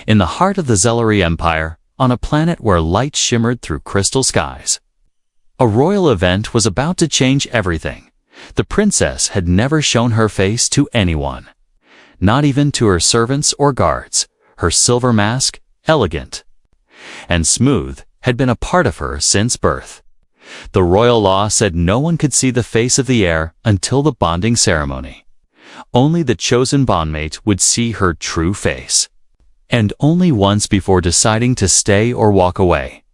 in the heart of the Zellery Empire, on a planet where light shimmered through crystal skies. A royal event was about to change everything. The princess had never shown her face to anyone, not even to her servants or guards. Her silver mask, elegant and smooth, had been a part of her since birth. The royal law said no one could see the face of the heir until the bonding ceremony. Only the chosen bondmate would see her true face. And only once before deciding to stay or walk away.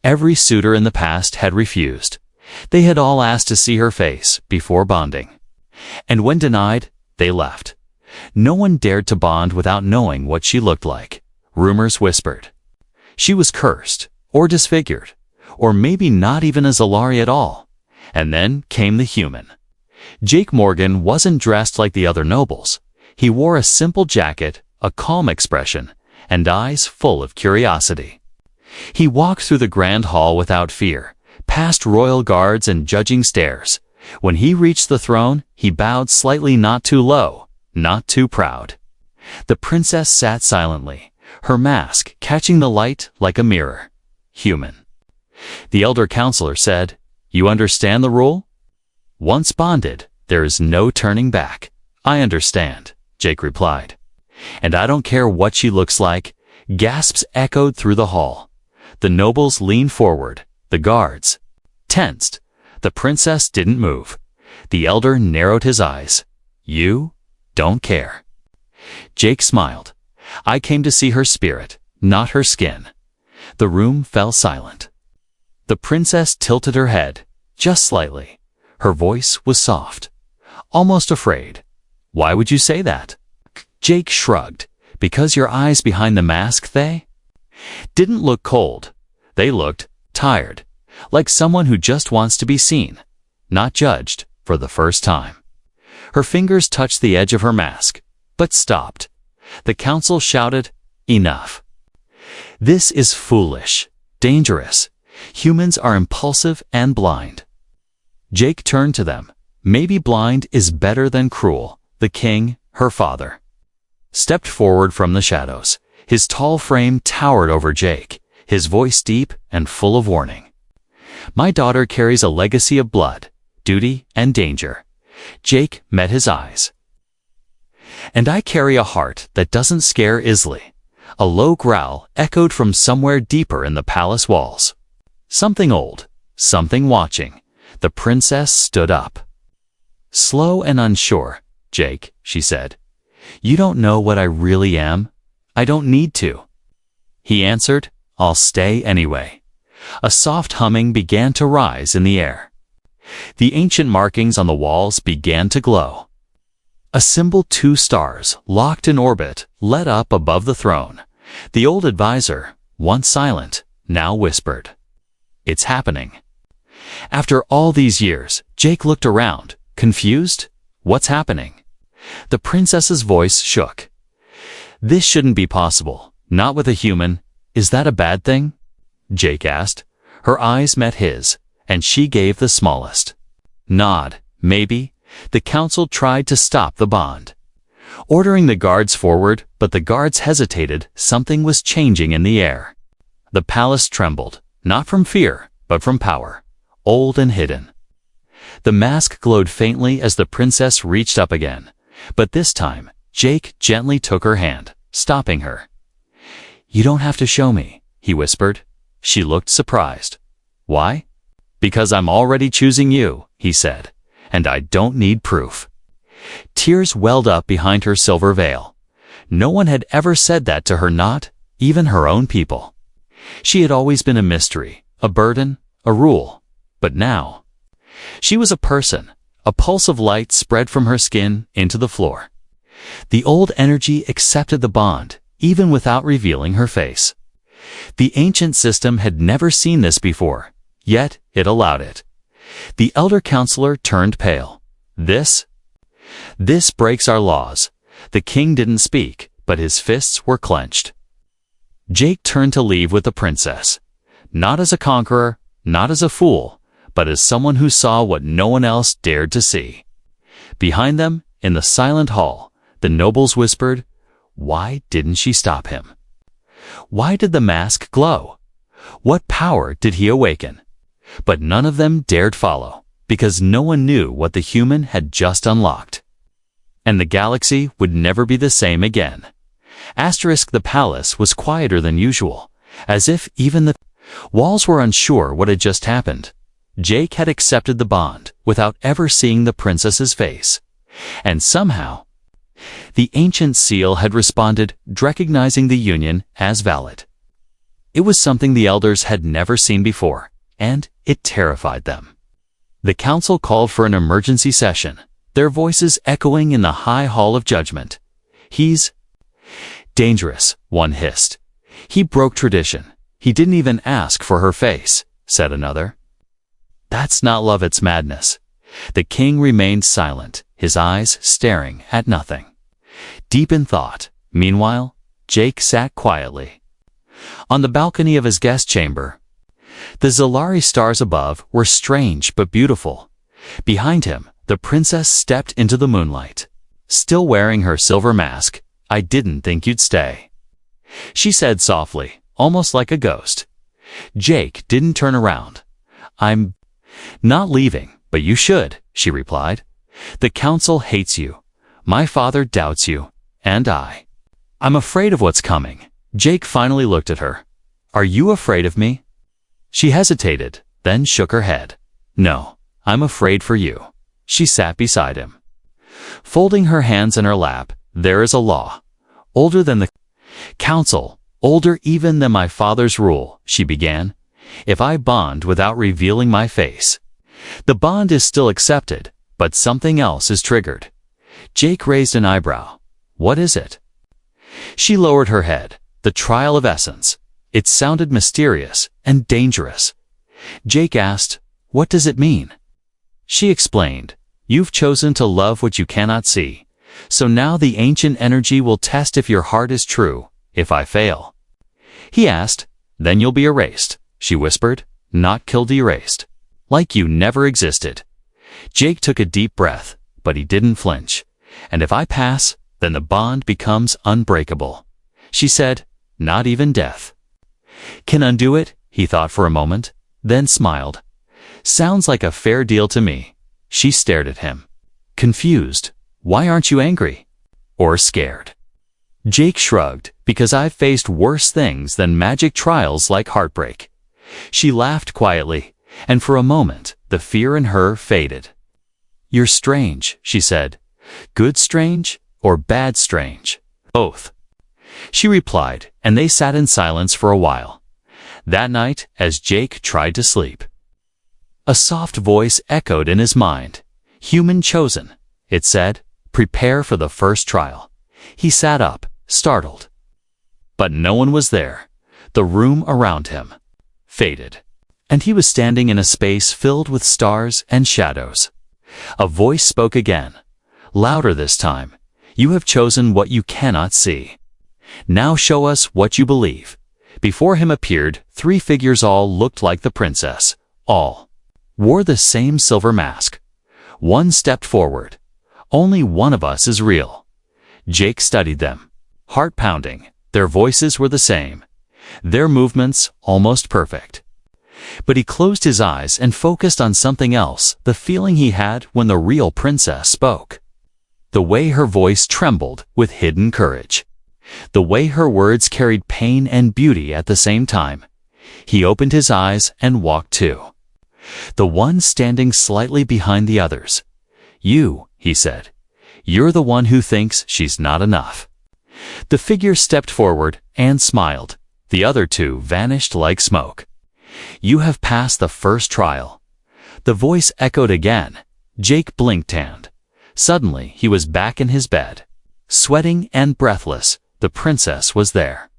Every suitor in the past had refused. They had all asked to see her face before bonding. And when denied, they left. No one dared to bond without knowing what she looked like. Rumors whispered she was cursed, or disfigured, or maybe not even a Zellery at all. And then came the human. Jake Morgan wasn't dressed like the other nobles. He wore a simple jacket, a calm expression, and eyes full of curiosity. He walked through the grand hall without fear, past royal guards and judging stares. When he reached the throne, he bowed slightly, not too low, not too proud. The princess sat silently, her mask catching the light like a mirror. Human. The elder counselor said, "You understand the rule? Once bonded, there is no turning back." "I understand," Jake replied. "And I don't care what she looks like." Gasps echoed through the hall. The nobles leaned forward, the guards tensed. The princess didn't move. The elder narrowed his eyes. "You don't care." Jake smiled. "I came to see her spirit, not her skin." The room fell silent. The princess tilted her head, just slightly. Her voice was soft, almost afraid. "Why would you say that?" Jake shrugged. "Because your eyes behind the mask, they didn't look cold. They looked tired, like someone who just wants to be seen, not judged, for the first time." Her fingers touched the edge of her mask, but stopped. The council shouted, "Enough. This is foolish, dangerous. Humans are impulsive and blind." Jake turned to them. "Maybe blind is better than cruel." The king, her father, stepped forward from the shadows. His tall frame towered over Jake, his voice deep and full of warning. "My daughter carries a legacy of blood, duty, and danger." Jake met his eyes. "And I carry a heart that doesn't scare easily." A low growl echoed from somewhere deeper in the palace walls. Something old, something watching. The princess stood up. "Slow and unsure, Jake," she said. "You don't know what I really am." "I don't need to," he answered. "I'll stay anyway." A soft humming began to rise in the air. The ancient markings on the walls began to glow. A symbol, 2 stars, locked in orbit, lit up above the throne. The old advisor, once silent, now whispered, "It's happening." After all these years, Jake looked around, confused. "What's happening?" The princess's voice shook. "This shouldn't be possible, not with a human." "Is that a bad thing?" Jake asked. Her eyes met his, and she gave the smallest nod. "Maybe." The council tried to stop the bond, ordering the guards forward, but the guards hesitated. Something was changing in the air. The palace trembled, not from fear, but from power, old and hidden. The mask glowed faintly as the princess reached up again, but this time, Jake gently took her hand, stopping her. "You don't have to show me," he whispered. She looked surprised. "Why?" "Because I'm already choosing you," he said, "and I don't need proof." Tears welled up behind her silver veil. No one had ever said that to her, not even her own people. She had always been a mystery, a burden, a rule. But now, she was a person. A pulse of light spread from her skin into the floor. The old energy accepted the bond, even without revealing her face. The ancient system had never seen this before, yet it allowed it. The elder counselor turned pale. This breaks our laws." The king didn't speak, but his fists were clenched. Jake turned to leave with the princess, not as a conqueror, not as a fool, but as someone who saw what no one else dared to see. Behind them, in the silent hall, the nobles whispered, "Why didn't she stop him?" Why did the mask glow? What power did he awaken? But none of them dared follow, because no one knew what the human had just unlocked. And the galaxy would never be the same again. The palace was quieter than usual, as if even the walls were unsure what had just happened. Jake had accepted the bond without ever seeing the princess's face. And somehow, the ancient seal had responded, recognizing the union as valid. It was something the elders had never seen before, and it terrified them. The council called for an emergency session, their voices echoing in the high hall of judgment. "He's dangerous," one hissed. "He broke tradition. He didn't even ask for her face," said another. "That's not love, it's madness." The king remained silent, his eyes staring at nothing. Deep in thought, meanwhile, Jake sat quietly on the balcony of his guest chamber. The Zalari stars above were strange but beautiful. Behind him, the princess stepped into the moonlight. Still wearing her silver mask, "I didn't think you'd stay," she said softly, almost like a ghost. Jake didn't turn around. "I'm not leaving, but you should," she replied. "The council hates you. My father doubts you, and I'm afraid of what's coming." Jake finally looked at her. "Are you afraid of me?" She hesitated, then shook her head. "No, I'm afraid for you." She sat beside him, folding her hands in her lap. "There is a law, older than the council, older even than my father's rule," she began. "If I bond without revealing my face, the bond is still accepted, but something else is triggered." Jake raised an eyebrow. "What is it?" She lowered her head. "The trial of essence." It sounded mysterious and dangerous. Jake asked, "What does it mean?" She explained, "You've chosen to love what you cannot see. So now the ancient energy will test if your heart is true. If I fail," he asked, "then you'll be erased," she whispered, "not killed, erased. Like you never existed." Jake took a deep breath, but he didn't flinch. "And if I pass, then the bond becomes unbreakable," she said. "Not even death can undo it." He thought for a moment, then smiled. "Sounds like a fair deal to me." She stared at him, confused. "Why aren't you angry? Or scared?" Jake shrugged. "Because I've faced worse things than magic trials like heartbreak." She laughed quietly, and for a moment, the fear in her faded. "You're strange," she said. "Good strange or bad strange?" "Both," she replied, and they sat in silence for a while. That night, as Jake tried to sleep, a soft voice echoed in his mind. "Human chosen," it said. "Prepare for the first trial." He sat up, startled. But no one was there. The room around him faded, and he was standing in a space filled with stars and shadows. A voice spoke again, louder this time. "You have chosen what you cannot see. Now show us what you believe." Before him appeared 3 figures. All looked like the princess. All wore the same silver mask. One stepped forward. "Only one of us is real." Jake studied them, heart pounding. Their voices were the same, their movements almost perfect. But he closed his eyes and focused on something else, the feeling he had when the real princess spoke. The way her voice trembled with hidden courage. The way her words carried pain and beauty at the same time. He opened his eyes and walked to the one standing slightly behind the others. "You," he said. "You're the one who thinks she's not enough." The figure stepped forward and smiled. The other 2 vanished like smoke. "You have passed the first trial." The voice echoed again. Jake blinked and suddenly he was back in his bed. Sweating and breathless, the princess was there,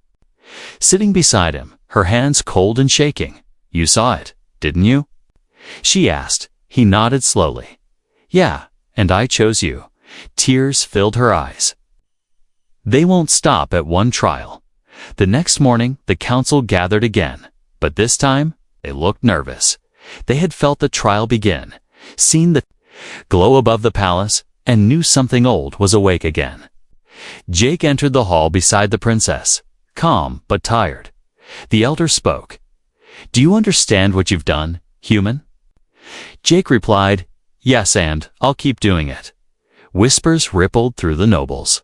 sitting beside him, her hands cold and shaking. "You saw it, didn't you?" she asked. He nodded slowly. "Yeah, and I chose you." Tears filled her eyes. They won't stop at one trial. The next morning, the council gathered again, but this time, they looked nervous. They had felt the trial begin, seen the glow above the palace, and knew something old was awake again. Jake entered the hall beside the princess. calm but tired. The elder spoke. "Do you understand what you've done, human?" Jake replied, "Yes, and I'll keep doing it." Whispers rippled through the nobles.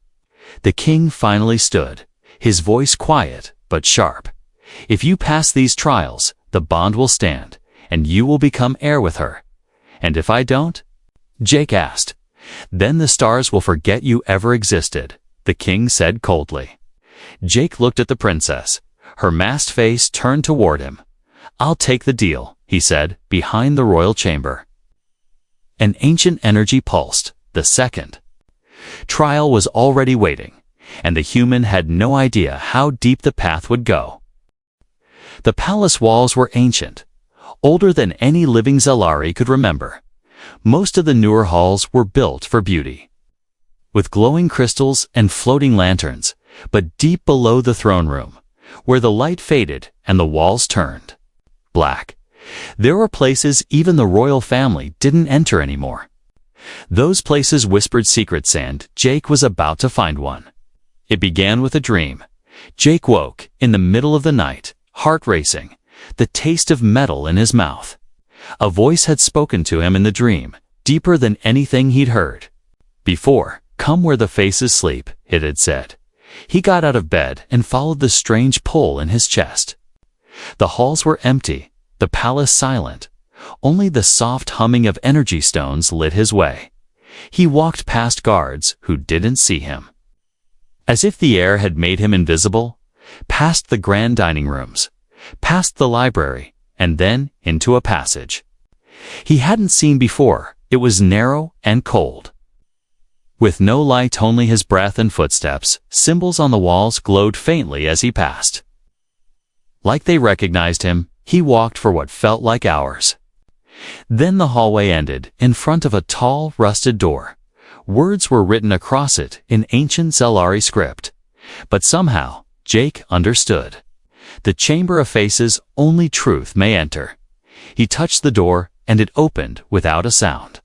The king finally stood, his voice quiet but sharp. "If you pass these trials, the bond will stand, and you will become heir with her. And if I don't?" Jake asked. "Then the stars will forget you ever existed," the king said coldly. Jake looked at the princess. Her masked face turned toward him. "I'll take the deal," he said, behind the royal chamber. An ancient energy pulsed. The second trial was already waiting, and the human had no idea how deep the path would go. The palace walls were ancient, older than any living Zellari could remember. Most of the newer halls were built for beauty, with glowing crystals and floating lanterns, but deep below the throne room, where the light faded and the walls turned black, there were places even the royal family didn't enter anymore. Those places whispered secrets, and Jake was about to find one. It began with a dream. Jake woke in the middle of the night, heart racing, the taste of metal in his mouth. A voice had spoken to him in the dream, deeper than anything he'd heard before. "Come where the faces sleep," it had said. He got out of bed and followed the strange pull in his chest. The halls were empty, the palace silent. Only the soft humming of energy stones lit his way. He walked past guards who didn't see him, as if the air had made him invisible, past the grand dining rooms, past the library, and then into a passage he hadn't seen before. It was narrow and cold, with no light, only his breath and footsteps. Symbols on the walls glowed faintly as he passed. Like they recognized him, he walked for what felt like hours. Then the hallway ended in front of a tall, rusted door. Words were written across it in ancient Zellari script. But somehow, Jake understood. The chamber of faces, only truth may enter. He touched the door, and it opened without a sound.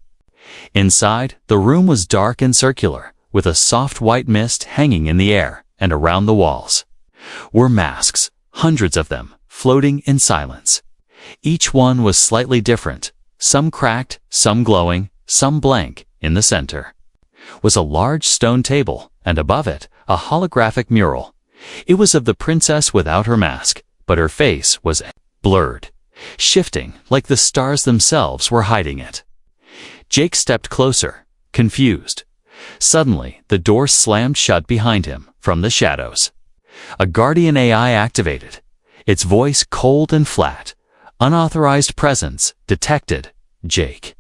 Inside, the room was dark and circular, with a soft white mist hanging in the air, and around the walls were masks, hundreds of them, floating in silence. Each one was slightly different, some cracked, some glowing, some blank. In the center was a large stone table, and above it, a holographic mural. It was of the princess without her mask, but her face was blurred, shifting like the stars themselves were hiding it. Jake stepped closer, confused. Suddenly, the door slammed shut behind him from the shadows. A guardian AI activated, its voice cold and flat. Unauthorized presence detected. Jake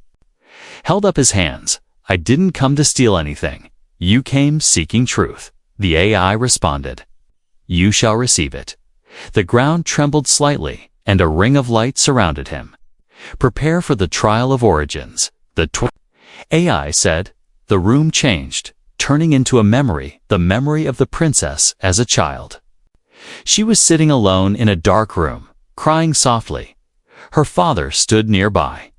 held up his hands. "I didn't come to steal anything. You came seeking truth," the AI responded. "You shall receive it." The ground trembled slightly, and a ring of light surrounded him. "Prepare for the trial of origins," the AI said. The room changed, turning into a memory, the memory of the princess as a child. She was sitting alone in a dark room, crying softly. Her father stood nearby,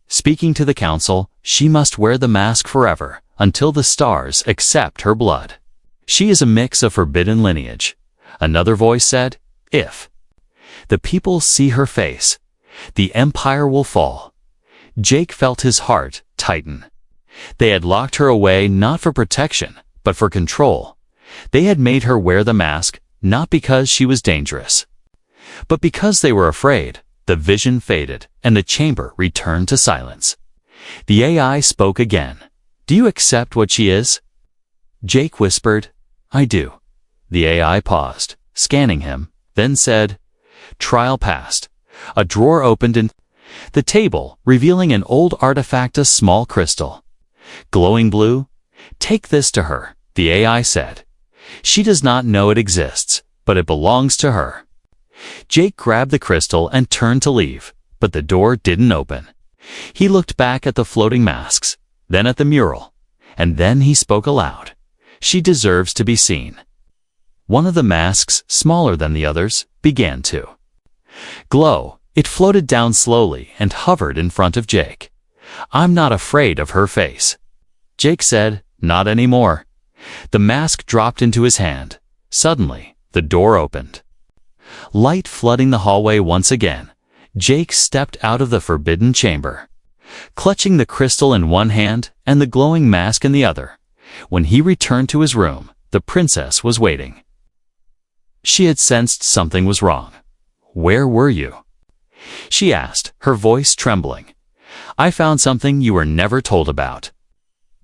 speaking to the council. She must wear the mask forever, until the stars accept her blood. She is a mix of forbidden lineage. Another voice said, "If the people see her face, the empire will fall." Jake felt his heart tighten. They had locked her away not for protection, but for control. They had made her wear the mask, not because she was dangerous, but because they were afraid. The vision faded, and the chamber returned to silence. The AI spoke again. "Do you accept what she is?" Jake whispered, "I do." The AI paused, scanning him, then said, "Trial passed." A drawer opened in the table, revealing an old artifact, a small crystal, glowing blue. "Take this to her," the AI said. "She does not know it exists, but it belongs to her." Jake grabbed the crystal and turned to leave, but the door didn't open. He looked back at the floating masks, then at the mural, and then he spoke aloud. "She deserves to be seen." One of the masks, smaller than the others, began to glow. It floated down slowly and hovered in front of Jake. "I'm not afraid of her face." Jake said, "Not anymore." The mask dropped into his hand. Suddenly, The door opened. Light flooding the hallway once again, Jake stepped out of the forbidden chamber. Clutching the crystal in one hand and the glowing mask in the other, when he returned to his room, the princess was waiting. She had sensed something was wrong. "Where were you?" she asked, her voice trembling. "I found something you were never told about,"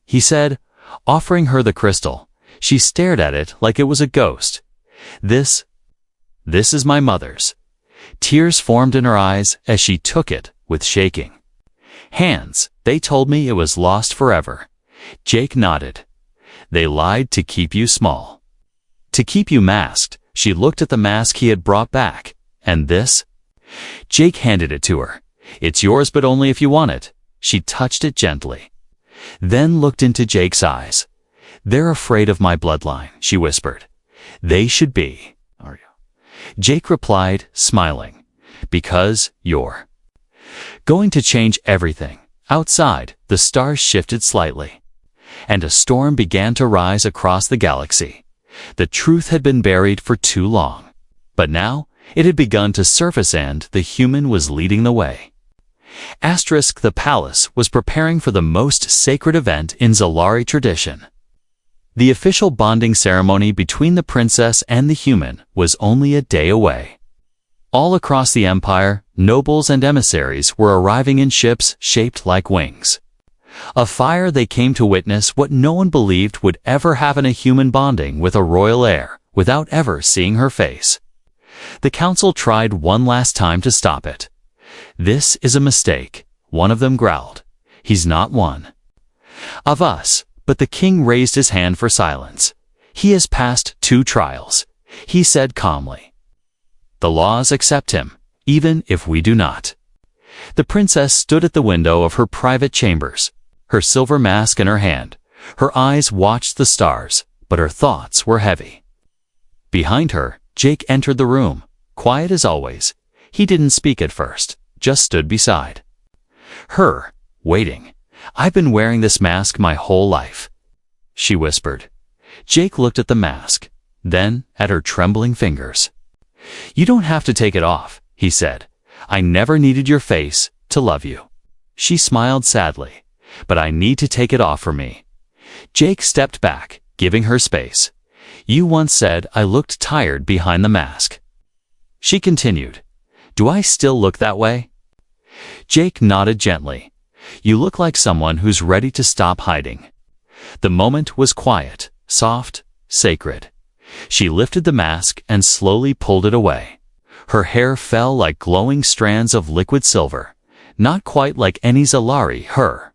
he said, offering her the crystal. She stared at it like it was a ghost. This is my mother's." Tears formed in her eyes as she took it with shaking hands. "They told me it was lost forever." Jake nodded. "They lied to keep you small, to keep you masked." She looked at the mask he had brought back. "And this?" Jake handed it to her. "It's yours, but only if you want it." She touched it gently, then looked into Jake's eyes. "They're afraid of my bloodline," she whispered. "They should be." "Are you?" Jake replied, smiling. "Because you're going to change everything." Outside, the stars shifted slightly, and a storm began to rise across the galaxy. The truth had been buried for too long, but now it had begun to surface and the human was leading the way. The palace was preparing for the most sacred event in Zalari tradition. The official bonding ceremony between the princess and the human was only a day away. All across the empire, nobles and emissaries were arriving in ships shaped like wings. A fire they came to witness what no one believed would ever happen: a human bonding with a royal heir without ever seeing her face. The council tried one last time to stop it. "This is a mistake," one of them growled. "He's not one of us." But the king raised his hand for silence. "He has passed 2 trials," he said calmly. "The laws accept him, even if we do not." The princess stood at the window of her private chambers, her silver mask in her hand. Her eyes watched the stars, but her thoughts were heavy. Behind her, Jake entered the room, quiet as always. He didn't speak at first, just stood beside her, waiting. "I've been wearing this mask my whole life," she whispered. Jake looked at the mask, then at her trembling fingers. "You don't have to take it off," he said. "I never needed your face to love you." She smiled sadly. "But I need to take it off for me." Jake stepped back, giving her space. "You once said I looked tired behind the mask," she continued. "Do I still look that way?" Jake nodded gently. "You look like someone who's ready to stop hiding." The moment was quiet, soft, sacred. She lifted the mask and slowly pulled it away. Her hair fell like glowing strands of liquid silver, not quite like any Zalari. Her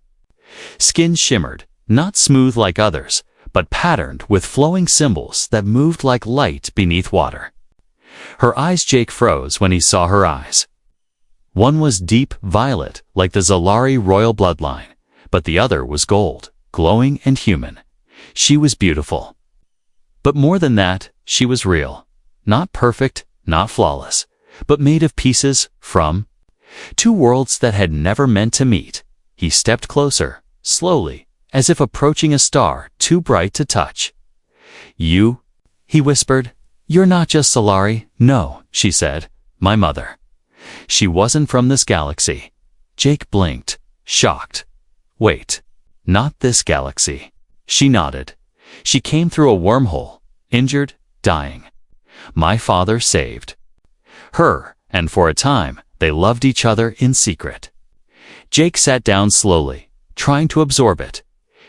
skin shimmered, not smooth like others, but patterned with flowing symbols that moved like light beneath water. Her eyes. Jake froze when he saw her eyes. One was deep violet, like the Zalari royal bloodline, but the other was gold, glowing and human. She was beautiful. But more than that, she was real. Not perfect, not flawless, but made of pieces from 2 worlds that had never meant to meet. He stepped closer, slowly, as if approaching a star too bright to touch. "You," he whispered. "You're not just Zalari." "No," she said. "My mother. She wasn't from this galaxy." Jake blinked, shocked. "Wait, not this galaxy." She nodded. "She came through a wormhole, injured, dying. My father saved her, and for a time, they loved each other in secret." Jake sat down slowly, trying to absorb it.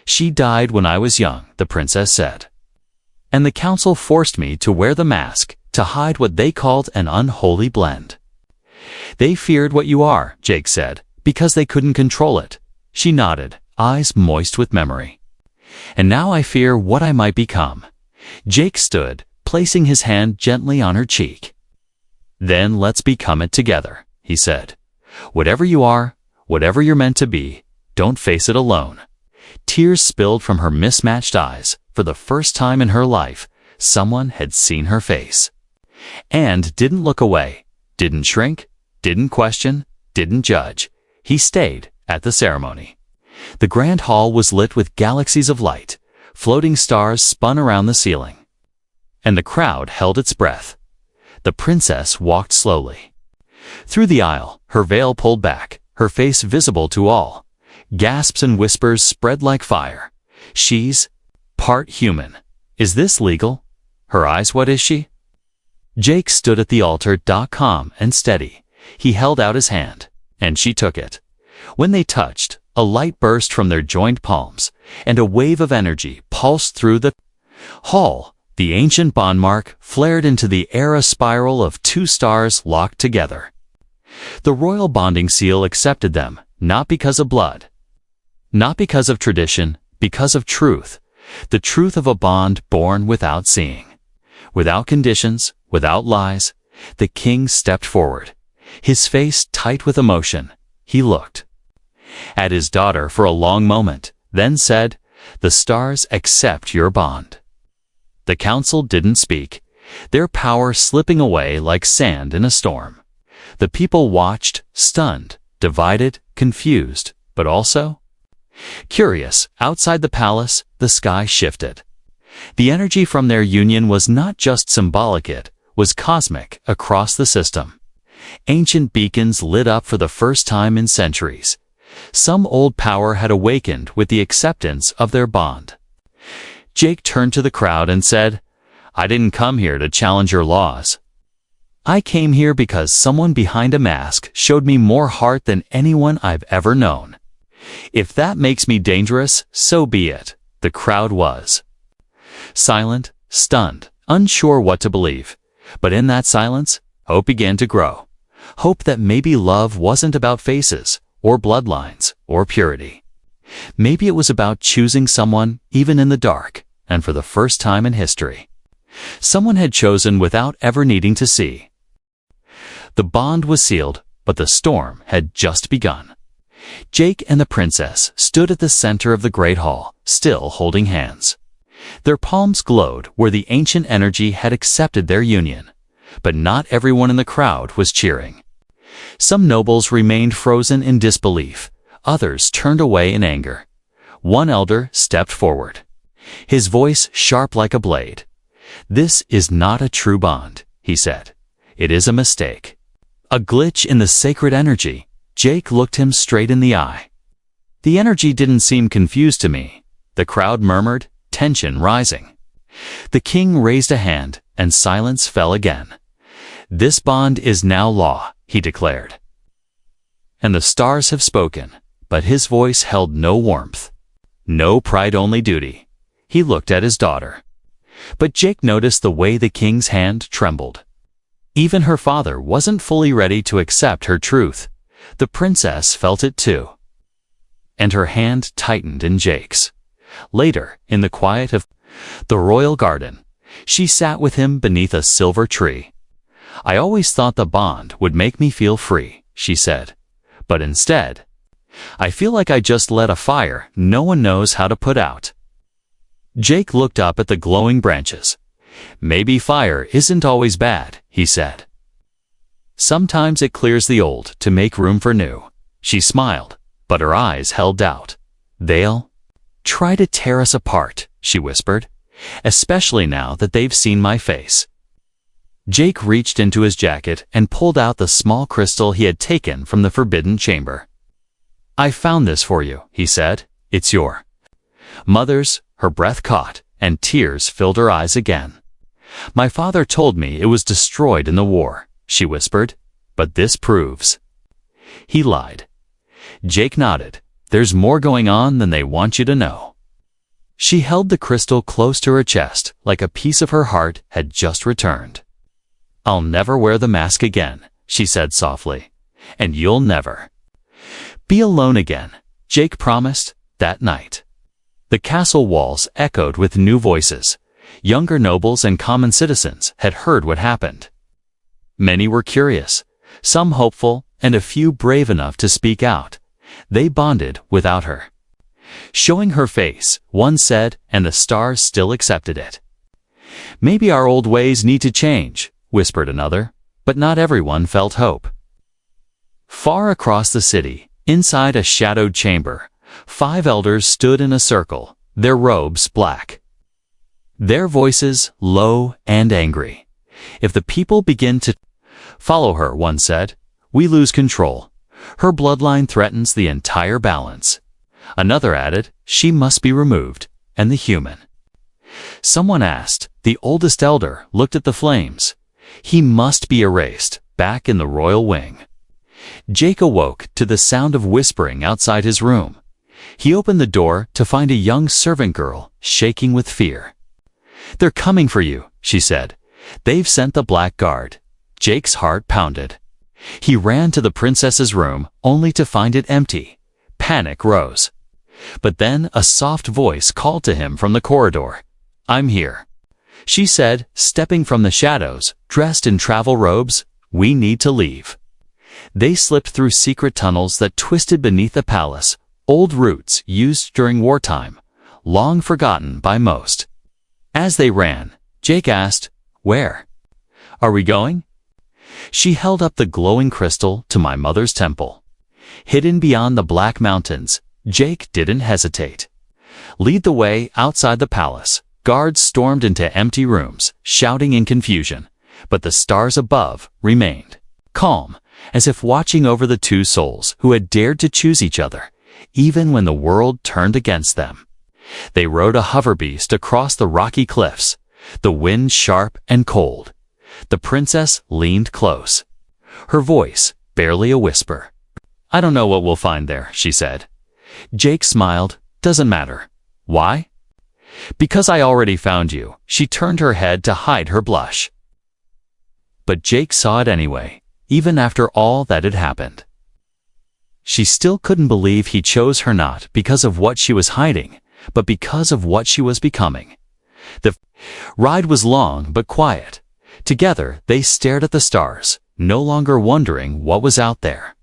"She died when I was young," the princess said. "And the council forced me to wear the mask to hide what they called an unholy blend." "They feared what you are," Jake said, "because they couldn't control it." She nodded, eyes moist with memory. "And now I fear what I might become." Jake stood, placing his hand gently on her cheek. "Then let's become it together," he said. "Whatever you are, whatever you're meant to be, don't face it alone." Tears spilled from her mismatched eyes. For the first time in her life, someone had seen her face. And didn't look away, didn't shrink, didn't question, didn't judge. He stayed at the ceremony. The grand hall was lit with galaxies of light. Floating stars spun around the ceiling. and the crowd held its breath. The princess walked slowly. Through the aisle, her veil pulled back, her face visible to all. Gasps and whispers spread like fire. She's part human. Is this legal? Her eyes, what is she? Jake stood at the altar, calm and steady. He held out his hand, and she took it. When they touched, a light burst from their joined palms, and a wave of energy pulsed through the hall. The ancient bond mark flared into the air, a spiral of 2 stars locked together. The royal bonding seal accepted them, not because of blood, not because of tradition, because of truth. The truth of a bond born without seeing. Without conditions, without lies, the king stepped forward. His face tight with emotion, he looked at his daughter for a long moment, then said, "The stars accept your bond." The council didn't speak, their power slipping away like sand in a storm. The people watched, stunned, divided, confused, but also curious. Outside the palace, the sky shifted. The energy from their union was not just symbolic, it was cosmic across the system. Ancient beacons lit up for the first time in centuries. Some old power had awakened with the acceptance of their bond. Jake turned to the crowd and said, "I didn't come here to challenge your laws. I came here because someone behind a mask showed me more heart than anyone I've ever known. If that makes me dangerous, so be it." The crowd was silent, stunned, unsure what to believe. But in that silence, hope began to grow. Hope that maybe love wasn't about faces, or bloodlines, or purity. Maybe it was about choosing someone, even in the dark, and for the first time in history. Someone had chosen without ever needing to see. The bond was sealed, but the storm had just begun. Jake and the princess stood at the center of the great hall, still holding hands. Their palms glowed where the ancient energy had accepted their union. But not everyone in the crowd was cheering. Some nobles remained frozen in disbelief. Others turned away in anger. One elder stepped forward, his voice sharp like a blade. "This is not a true bond," he said. "It is a mistake. A glitch in the sacred energy." Jake looked him straight in the eye. "The energy didn't seem confused to me," the crowd murmured, tension rising. The king raised a hand, and silence fell again. "This bond is now law," he declared. "And the stars have spoken," but his voice held no warmth. No pride, only duty. He looked at his daughter. But Jake noticed the way the king's hand trembled. Even her father wasn't fully ready to accept her truth. The princess felt it too. And her hand tightened in Jake's. Later, in the quiet of the royal garden, she sat with him beneath a silver tree. "I always thought the bond would make me feel free," she said. "But instead, I feel like I just lit a fire no one knows how to put out." Jake looked up at the glowing branches. "Maybe fire isn't always bad," he said. "Sometimes it clears the old to make room for new." She smiled, but her eyes held doubt. "They'll try to tear us apart," she whispered, "especially now that they've seen my face." Jake reached into his jacket and pulled out the small crystal he had taken from the forbidden chamber. "I found this for you," he said. "It's your mother's." Her breath caught, and tears filled her eyes again. "My father told me it was destroyed in the war," she whispered, "but this proves he lied." Jake nodded. "There's more going on than they want you to know." She held the crystal close to her chest, like a piece of her heart had just returned. "I'll never wear the mask again," she said softly. "And you'll never be alone again," Jake promised. That night, the castle walls echoed with new voices. Younger nobles and common citizens had heard what happened. Many were curious, some hopeful, and a few brave enough to speak out. They bonded without her. Showing her face, one said, and the stars still accepted it. "Maybe our old ways need to change," whispered another, but not everyone felt hope. Far across the city, inside a shadowed chamber, 5 elders stood in a circle, their robes black. their voices low and angry. "If the people begin to follow her," one said, "we lose control. Her bloodline threatens the entire balance." Another added, "She must be removed, and the human." Someone asked. The oldest elder looked at the flames. "He must be erased, back in the royal wing." Jake awoke to the sound of whispering outside his room. He opened the door to find a young servant girl shaking with fear. "They're coming for you," she said. "They've sent the Black Guard." Jake's heart pounded. He ran to the princess's room, only to find it empty. Panic rose. But then a soft voice called to him from the corridor. "I'm here," she said, stepping from the shadows, dressed in travel robes. "We need to leave." They slipped through secret tunnels that twisted beneath the palace, old routes used during wartime, long forgotten by most. As they ran, Jake asked, "Where are we going?" She held up the glowing crystal to my mother's temple. Hidden beyond the Black Mountains, Jake didn't hesitate. "Lead the way outside the palace." Guards stormed into empty rooms, shouting in confusion, but the stars above remained calm, as if watching over the two souls who had dared to choose each other, even when the world turned against them. They rode a hoverbeast across the rocky cliffs, the wind sharp and cold. The princess leaned close, her voice barely a whisper. "I don't know what we'll find there," she said. Jake smiled. "Doesn't matter." "Why?" "Because I already found you." She turned her head to hide her blush. But Jake saw it anyway, even after all that had happened. She still couldn't believe he chose her not because of what she was hiding, but because of what she was becoming. The ride was long but quiet. Together, they stared at the stars, no longer wondering what was out there.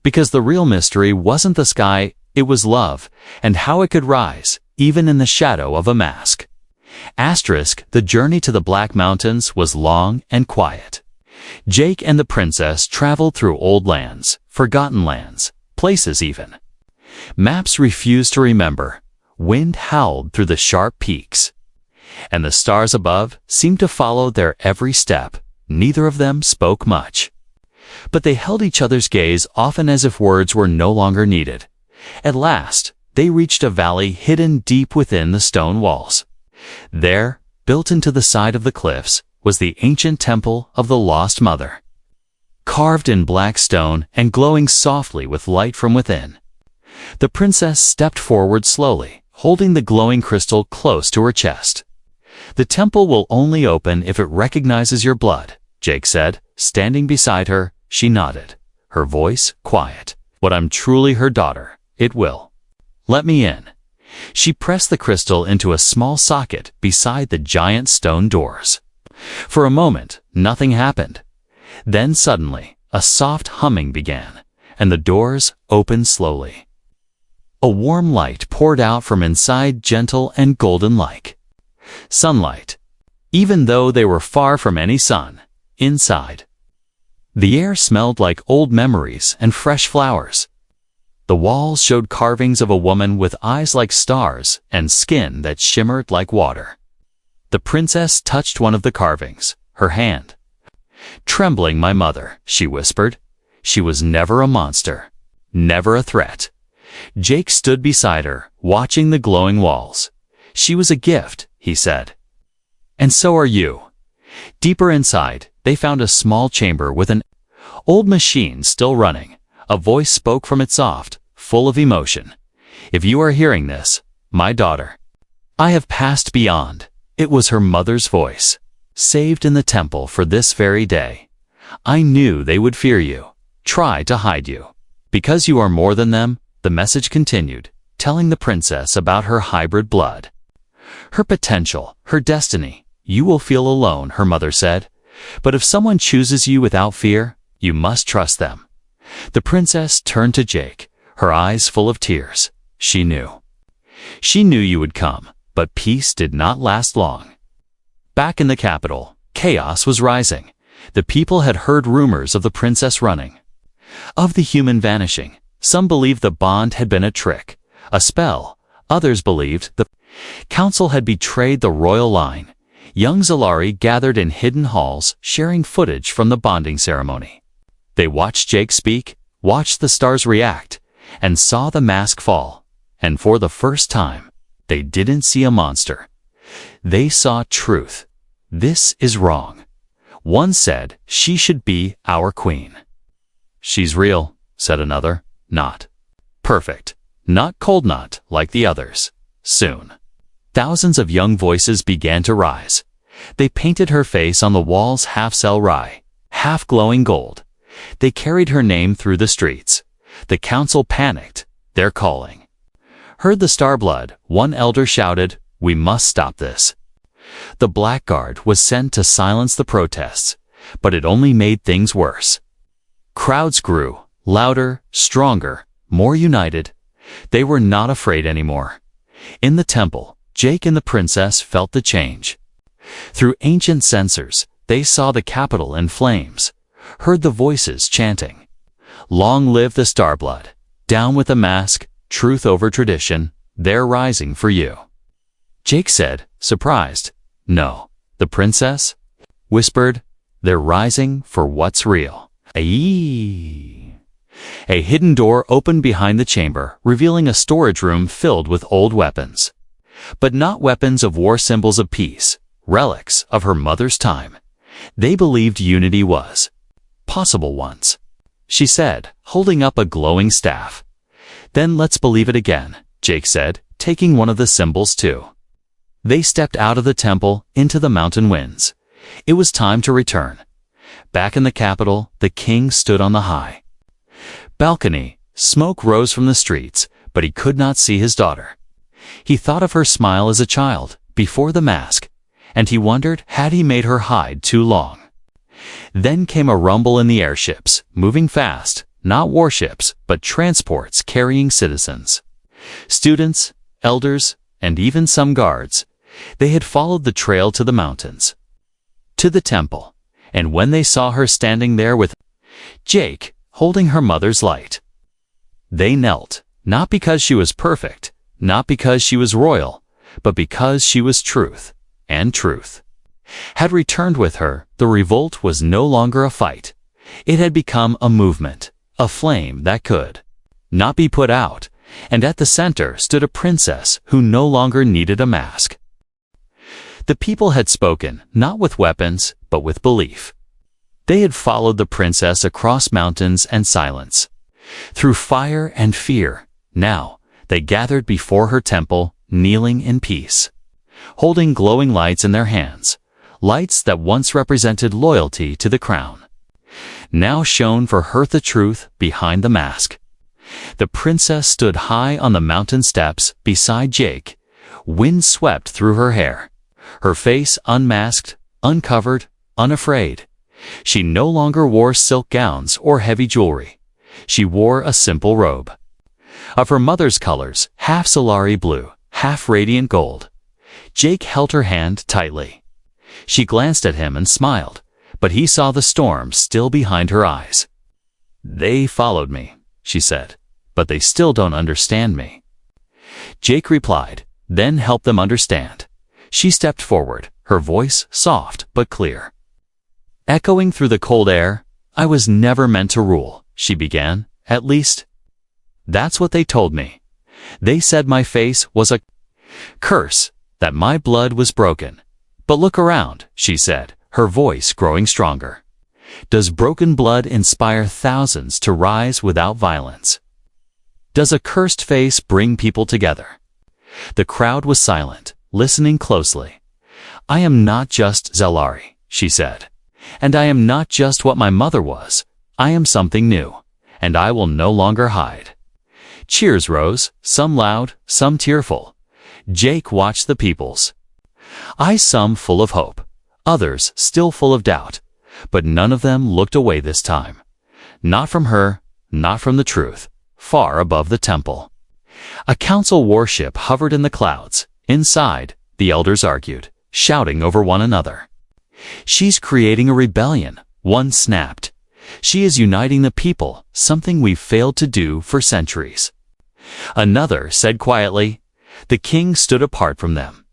Because the real mystery wasn't the sky, it was love, and how it could rise, even in the shadow of a mask. The journey to the Black Mountains was long and quiet. Jake and the princess traveled through old lands, forgotten lands, places even. Maps refused to remember. Wind howled through the sharp peaks. And the stars above seemed to follow their every step. Neither of them spoke much. But they held each other's gaze often as if words were no longer needed. At last, they reached a valley hidden deep within the stone walls. There, built into the side of the cliffs, was the ancient temple of the Lost Mother, carved in black stone and glowing softly with light from within. The princess stepped forward slowly, holding the glowing crystal close to her chest. "The temple will only open if it recognizes your blood," Jake said. Standing beside her, she nodded, her voice quiet. "What I'm truly her daughter, it will. Let me in." She pressed the crystal into a small socket beside the giant stone doors. For a moment, nothing happened. Then suddenly, a soft humming began, and the doors opened slowly. A warm light poured out from inside, gentle and golden-like. Sunlight. Even though they were far from any sun, inside. The air smelled like old memories and fresh flowers. The walls showed carvings of a woman with eyes like stars and skin that shimmered like water. The princess touched one of the carvings, her hand. "Trembling, my mother," she whispered. "She was never a monster, never a threat." Jake stood beside her, watching the glowing walls. "She was a gift," he said. "And so are you." Deeper inside, they found a small chamber with an old machine still running. A voice spoke from it, soft, full of emotion. "If you are hearing this, my daughter, I have passed beyond." It was her mother's voice, saved in the temple for this very day. "I knew they would fear you, try to hide you. Because you are more than them," the message continued, telling the princess about her hybrid blood. "Her potential, her destiny. You will feel alone," her mother said. "But if someone chooses you without fear, you must trust them." The princess turned to Jake, her eyes full of tears. She knew. "She knew you would come," but peace did not last long. Back in the capital, chaos was rising. The people had heard rumors of the princess running, of the human vanishing. Some believed the bond had been a trick, a spell. Others believed the Council had betrayed the royal line. Young Zalari gathered in hidden halls, sharing footage from the bonding ceremony. They watched Jake speak, watched the stars react, and saw the mask fall. And for the first time, they didn't see a monster. They saw truth. This is wrong. One said she should be our queen. She's real, said another. Not perfect. Not cold nut like the others. Soon. Thousands of young voices began to rise. They painted her face on the walls half Selrai, half glowing gold. They carried her name through the streets. The council panicked. They're calling. Heard the Starblood, one elder shouted, "We must stop this." The Blackguard was sent to silence the protests, but it only made things worse. Crowds grew, louder, stronger, more united. They were not afraid anymore. In the temple, Jake and the princess felt the change. Through ancient sensors, they saw the capital in flames, heard the voices chanting, "Long live the Starblood! Down with the mask, truth over tradition, they're rising for you." Jake said, surprised, "No." The princess whispered, "They're rising for what's real." Aye. A hidden door opened behind the chamber, revealing a storage room filled with old weapons. But not weapons of war, symbols of peace, relics of her mother's time. They believed unity was possible once. She said, holding up a glowing staff. "Then let's believe it again," Jake said, taking one of the symbols too. They stepped out of the temple into the mountain winds. It was time to return. Back in the capital, the king stood on the high balcony. Smoke rose from the streets, but he could not see his daughter. He thought of her smile as a child, before the mask, and he wondered had he made her hide too long. Then came a rumble in the airships, moving fast, not warships, but transports carrying citizens. Students, elders, and even some guards. They had followed the trail to the mountains, to the temple, and when they saw her standing there with Jake, holding her mother's light, they knelt, not because she was perfect, not because she was royal, but because she was truth, and truth had returned with her. The revolt was no longer a fight. It had become a movement, a flame that could not be put out, and at the center stood a princess who no longer needed a mask. The people had spoken, not with weapons, but with belief. They had followed the princess across mountains and silence, through fire and fear. Now, they gathered before her temple, kneeling in peace, holding glowing lights in their hands, lights that once represented loyalty to the crown, now shone for her the truth behind the mask. The princess stood high on the mountain steps beside Jake. Wind swept through her hair, her face unmasked, uncovered, unafraid. She no longer wore silk gowns or heavy jewelry. She wore a simple robe of her mother's colors, half Solari blue, half radiant gold. Jake held her hand tightly. She glanced at him and smiled, but he saw the storm still behind her eyes. "They followed me," she said, "but they still don't understand me." Jake replied, "Then help them understand." She stepped forward, her voice soft but clear, echoing through the cold air. "I was never meant to rule," she began. "At least, that's what they told me. They said my face was a curse, that my blood was broken. But look around," she said, her voice growing stronger. "Does broken blood inspire thousands to rise without violence? Does a cursed face bring people together?" The crowd was silent, listening closely. "I am not just Zalari," she said, "and I am not just what my mother was. I am something new, and I will no longer hide." Cheers rose, some loud, some tearful. Jake watched the people's eyes, some full of hope, others still full of doubt, but none of them looked away this time. Not from her, not from the truth, far above the temple. A council warship hovered in the clouds. Inside, the elders argued, shouting over one another. "She's creating a rebellion," one snapped. "She is uniting the people, something we've failed to do for centuries." Another said quietly, The king stood apart from them.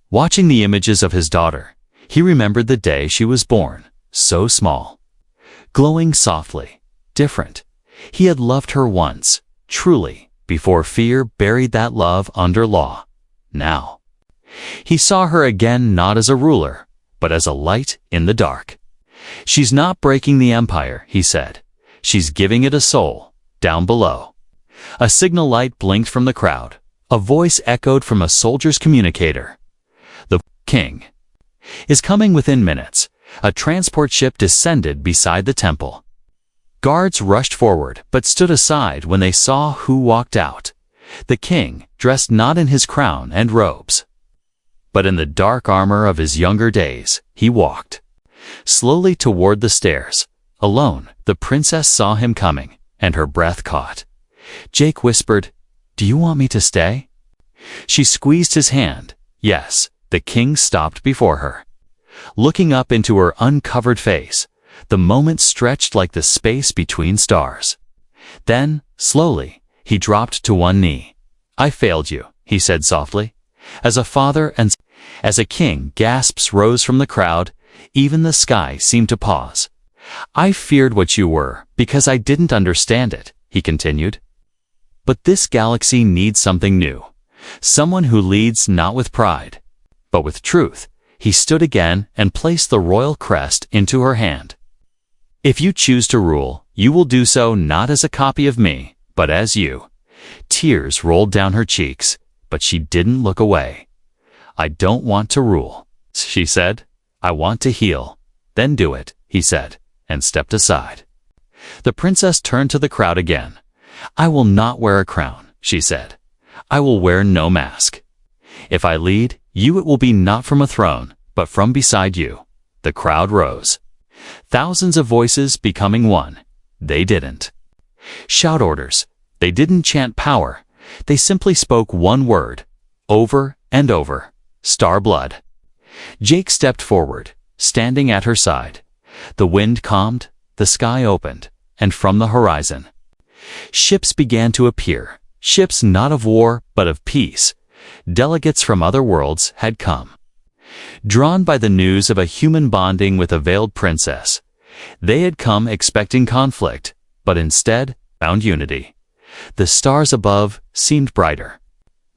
Watching the images of his daughter, he remembered the day she was born, so small, glowing softly, different. He had loved her once, truly, before fear buried that love under law. Now, he saw her again not as a ruler, but as a light in the dark. She's not breaking the empire, he said. She's giving it a soul, down below. A signal light blinked from the crowd. A voice echoed from a soldier's communicator. The king is coming within minutes. A transport ship descended beside the temple. Guards rushed forward, but stood aside when they saw who walked out. The king, dressed not in his crown and robes, but in the dark armor of his younger days, he walked slowly toward the stairs. Alone, the princess saw him coming, and her breath caught. Jake whispered, "Do you want me to stay?" She squeezed his hand. Yes. The king stopped before her. Looking up into her uncovered face, the moment stretched like the space between stars. Then, slowly, he dropped to one knee. "I failed you," he said softly. As a father and as a king, gasps rose from the crowd. Even the sky seemed to pause. "I feared what you were because I didn't understand it," he continued. "But this galaxy needs something new. Someone who leads not with pride, but with truth." He stood again and placed the royal crest into her hand. "If you choose to rule, you will do so not as a copy of me, but as you." Tears rolled down her cheeks, but she didn't look away. "I don't want to rule," she said. "I want to heal." "Then do it," he said, and stepped aside. The princess turned to the crowd again. "I will not wear a crown," she said. "I will wear no mask. If I lead you, it will be not from a throne, but from beside you." The crowd rose. Thousands of voices becoming one. They didn't shout orders. They didn't chant power. They simply spoke one word, over and over: Star Blood. Jake stepped forward, standing at her side. The wind calmed, the sky opened, and from the horizon, ships began to appear. Ships not of war, but of peace. Delegates from other worlds had come, drawn by the news of a human bonding with a veiled princess. They had come expecting conflict, but instead found unity. The stars above seemed brighter.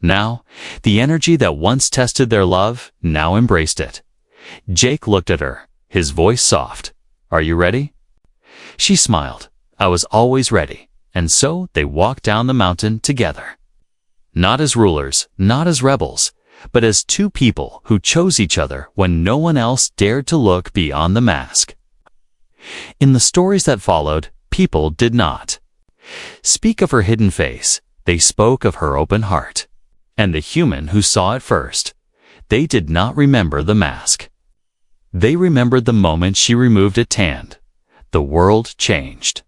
Now, the energy that once tested their love now embraced it. Jake looked at her, his voice soft. "Are you ready?" She smiled. "I was always ready." And so they walked down the mountain together. Not as rulers, not as rebels, but as two people who chose each other when no one else dared to look beyond the mask. In the stories that followed, people did not speak of her hidden face. They spoke of her open heart. And the human who saw it first, they did not remember the mask. They remembered the moment she removed it tanned. The world changed.